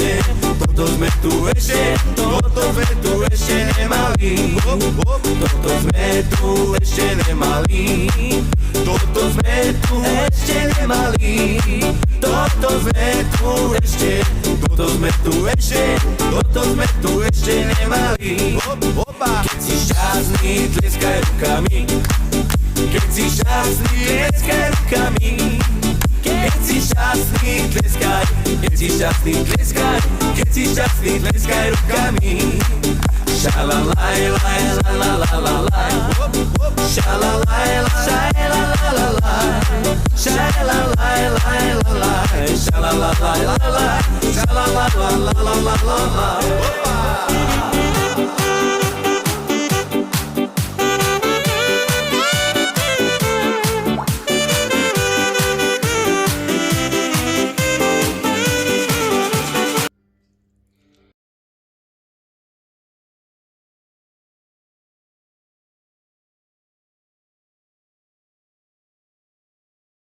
ešte, toto sme tu ešte, toto sme tu ešte nemali. Toto sme tu ešte nemali. Toto sme tu ešte nemali. Toto sme tu ešte, toto sme tu ešte, toto sme tu ešte nemali. Keď si šťastný, tleskaj rukami. Keď si šťastný, tleskaj rukami. Keď si šťastný, tleskaj. Keď si šťastný, tleskaj. Keď si šťastný, tleskaj rukami. Shalalai, lai, la la la la la. Shalalai, shalalai, la la. Shalalai, lai, la la. Shalalai, la la. Shalalai, la la la la la.